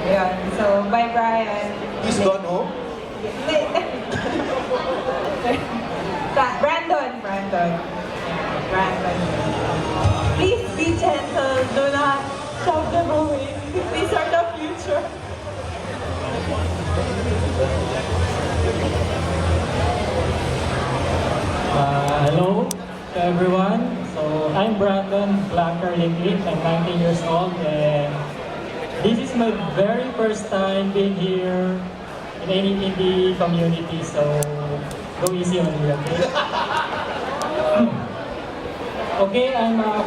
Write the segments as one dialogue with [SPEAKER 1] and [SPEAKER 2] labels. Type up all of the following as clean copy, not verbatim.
[SPEAKER 1] Yun. So, bye Brian.
[SPEAKER 2] He's gone home?
[SPEAKER 1] Brandon. Please be gentle. Do not shove them away. These are the future.
[SPEAKER 3] Hello to everyone. So I'm Brandon Blanker Liquid. I'm 19 years old and this is my very first time being here in any indie community. So go easy on me, okay? Okay,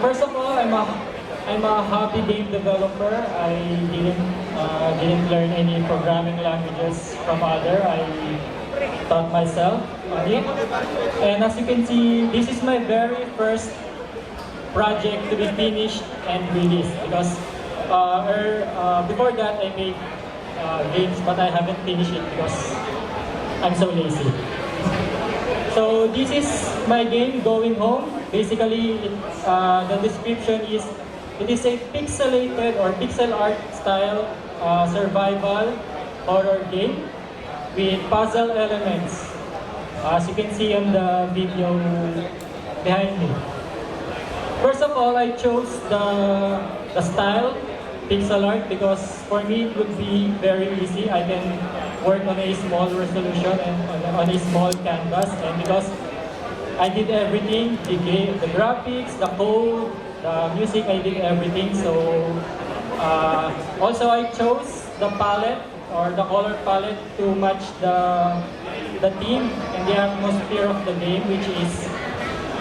[SPEAKER 3] first of all I'm a hobby game developer. I didn't learn any programming languages from other. I taught myself on it. And as you can see, this is my very first project to be finished and released because before that I made games but I haven't finished it because I'm so lazy. So this is my game, Going Home. Basically, the description is, it is a pixelated or pixel art style survival horror game with puzzle elements, as you can see on the video behind me. First of all, I chose the style pixel art because for me it would be very easy. I can work on a small resolution and on a small canvas, and because I did everything, the graphics, the code, the music, I did everything. So also I chose the palette or the color palette to match the theme and the atmosphere of the game, which is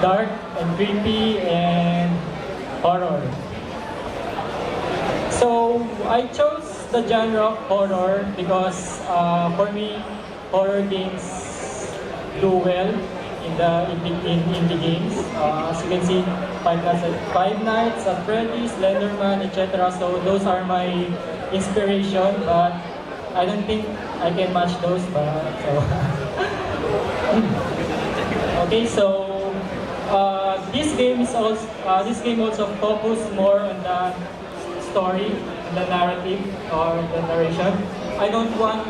[SPEAKER 3] dark and creepy and horror. So I chose the genre of horror because for me, horror games do well in the games. As you can see, Five Nights at Freddy's, Slenderman, etc. So those are my inspiration, but I don't think I can match those. But so okay, so this game also focus more on the story, the narrative, or the narration. I don't want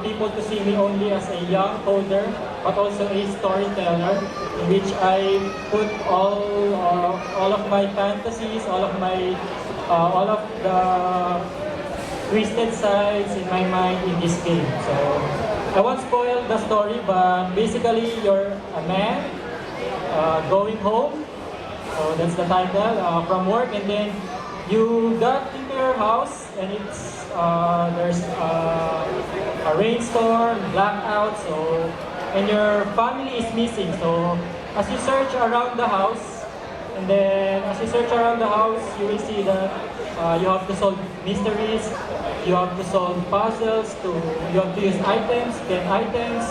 [SPEAKER 3] people to see me only as a young coder, but also a storyteller, in which I put all of my fantasies, all of the twisted sides in my mind in this game. So I won't spoil the story, but basically you're a man going home. So that's the title, from work, and then you got into your house and it's there's a rainstorm, blackout, so and your family is missing. So as you search around the house, and then as you search around the house, you will see that you have to solve mysteries, you have to solve puzzles, you have to use items, get items,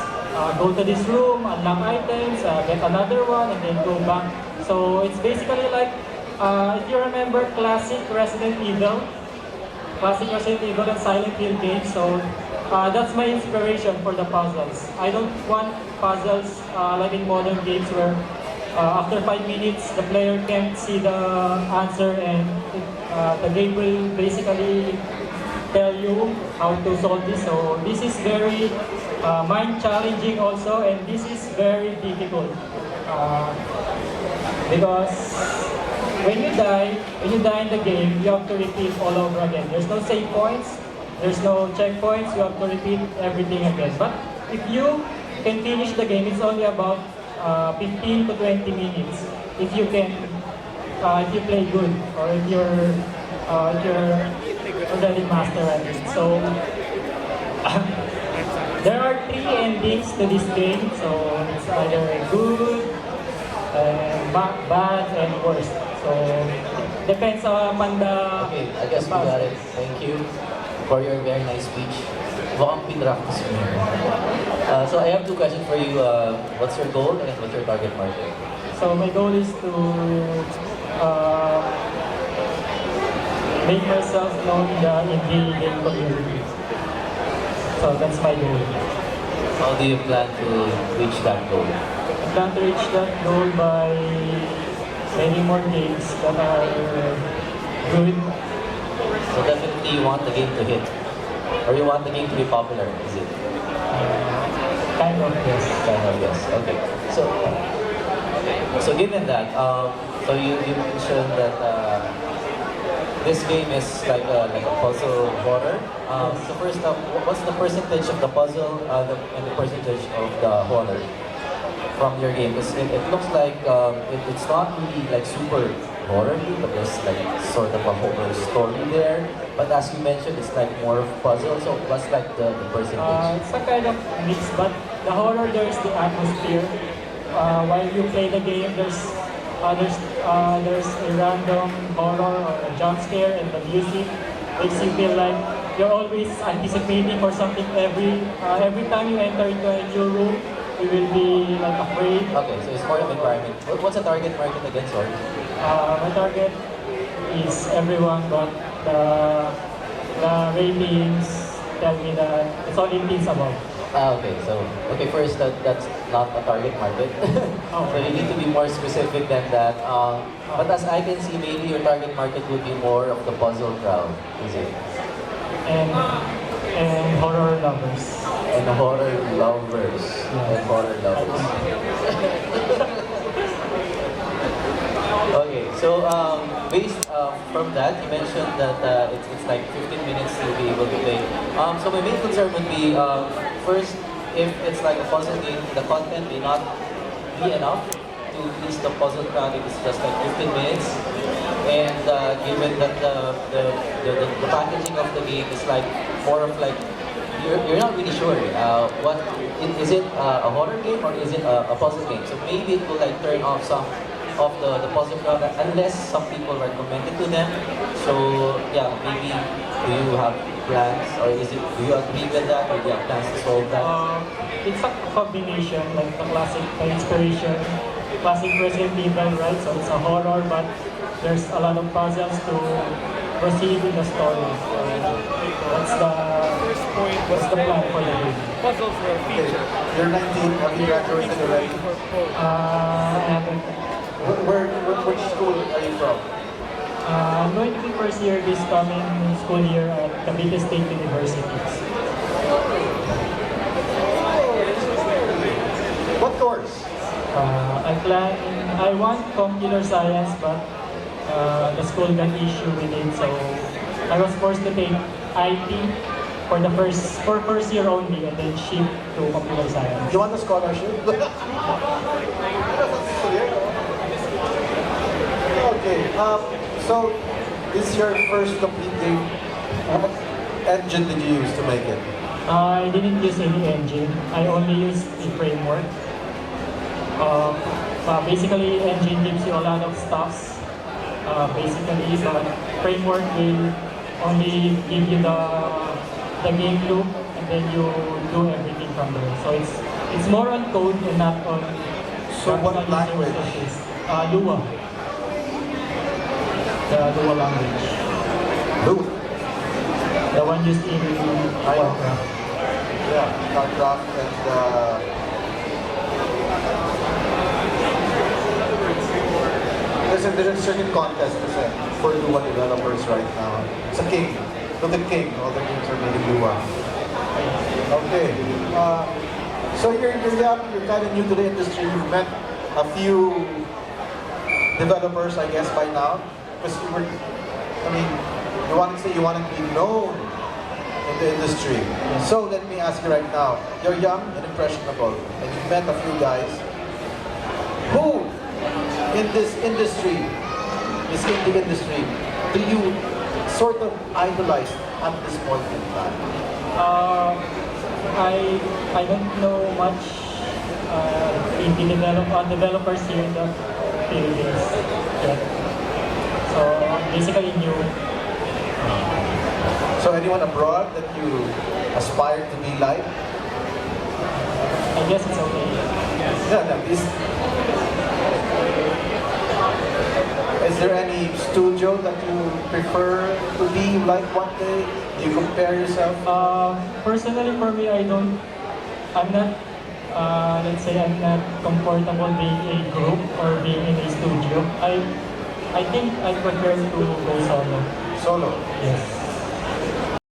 [SPEAKER 3] go to this room, unlock items, get another one, and then go back. So it's basically like, if you remember classic Resident Evil and Silent Hill games, so that's my inspiration for the puzzles. I don't want puzzles like in modern games where after 5 minutes the player can't see the answer and the game will basically tell you how to solve this. So this is very mind challenging also, and this is very difficult because when you die in the game, you have to repeat all over again. There's no save points, there's no checkpoints, you have to repeat everything again. But if you can finish the game, it's only about 15 to 20 minutes. If you play good, or if you're already master at it. So there are 3 endings to this game. So it's either good, bad, and worst. So depends on the.
[SPEAKER 4] Okay, I guess we got it. Thank you for your very nice speech. Mukhang pinractice mo yun. So I have 2 questions for you. What's your goal and what's your target market?
[SPEAKER 3] So my goal is to make myself known in the indie game community. So that's my goal.
[SPEAKER 4] How do you plan to reach that goal?
[SPEAKER 3] I plan to reach that goal by many more games that are good.
[SPEAKER 4] So definitely you want the game to hit. Or you want the game to be popular, is it?
[SPEAKER 3] Kind of, yes.
[SPEAKER 4] Kind of, yes. Okay. So given that, so you mentioned that this game is like a puzzle horror. So first up, what's the percentage of the puzzle and the percentage of the horror from your game? Because it looks like it's not really like super horror, but there's like sort of a horror story there. But as you mentioned, it's like more of puzzle. So what's like the percentage?
[SPEAKER 3] It's a kind of mix, but the horror there is the atmosphere. While you play the game, there's a random horror or a jump scare, and the music makes you feel like you're always anticipating for something. Every time you enter into a new room, you will be like afraid.
[SPEAKER 4] Okay, so it's more of environment. What's the target market again? Sorry.
[SPEAKER 3] My target is everyone, but the ratings tell me that it's only teens above.
[SPEAKER 4] Okay, so first that's not a target market.
[SPEAKER 3] Oh.
[SPEAKER 4] So you need to be more specific than that. But as I can see, maybe your target market would be more of the puzzle crowd, is it?
[SPEAKER 3] And horror lovers.
[SPEAKER 4] And horror lovers. And horror lovers. Okay, so based from that, you mentioned that it's like 15 minutes to be able to play. So my main concern would be, first, if it's like a puzzle game, the content may not be enough to please the puzzle crowd if it's just like 15 minutes. And given that the packaging of the game is like more of like, you're not really sure what is it a horror game or is it a puzzle game? So maybe it will like turn off some of the puzzle crowd unless some people recommend it to them. So yeah, maybe do you have plans or do you agree with that or do you have plans to solve that?
[SPEAKER 3] It's a combination, like the classic inspiration, classic Resident Evil, right? So it's a horror, but there's a lot of puzzles to proceed with the story. So what's the plan for the game?
[SPEAKER 2] Puzzles were featured.
[SPEAKER 5] You're 19, have you graduated already?
[SPEAKER 3] I haven't.
[SPEAKER 5] Which school are you from?
[SPEAKER 3] I'm going to be first year this coming school year at Cavite State University.
[SPEAKER 5] What course?
[SPEAKER 3] I want computer science, but the school got issue with it, so I was forced to take IT for first year only, and then shift to computer science.
[SPEAKER 5] You want a scholarship? Okay, so this is your first complete game. What engine did you use to make it?
[SPEAKER 3] I didn't use any engine. I only used the framework. Basically, engine gives you a lot of stuffs. Basically, but framework will only give you the game loop, and then you do everything from there. So it's more on code and not on.
[SPEAKER 5] So what
[SPEAKER 3] graphical
[SPEAKER 5] language?
[SPEAKER 3] user interface. Lua. The Lua language.
[SPEAKER 5] Blue.
[SPEAKER 3] The one used in
[SPEAKER 5] I know.
[SPEAKER 3] Warcraft.
[SPEAKER 5] Yeah, StarCraft and there's a certain contest for Lua developers right now. It's a king. Look at King. All the games are made in Lua. Okay. So you're young, you're kind of new to the industry. You've met a few developers, I guess, by now. Because you want to say you want to be known in the industry. So let me ask you right now. You're young and impressionable, and you've met a few guys. Who in this industry, this indie industry, do you sort of idolize at this point in time?
[SPEAKER 3] I don't know much indie developers here in the Philippines yet. So basically new.
[SPEAKER 5] So anyone abroad that you aspire to be like?
[SPEAKER 3] I guess it's okay.
[SPEAKER 5] Yeah, at least. Is there any studio that you prefer to be like one day? Do you compare yourself?
[SPEAKER 3] Personally, for me, I'm not, let's say I'm not comfortable being a group or being in a studio. I think I prefer to go solo.
[SPEAKER 5] Solo.
[SPEAKER 3] Yes.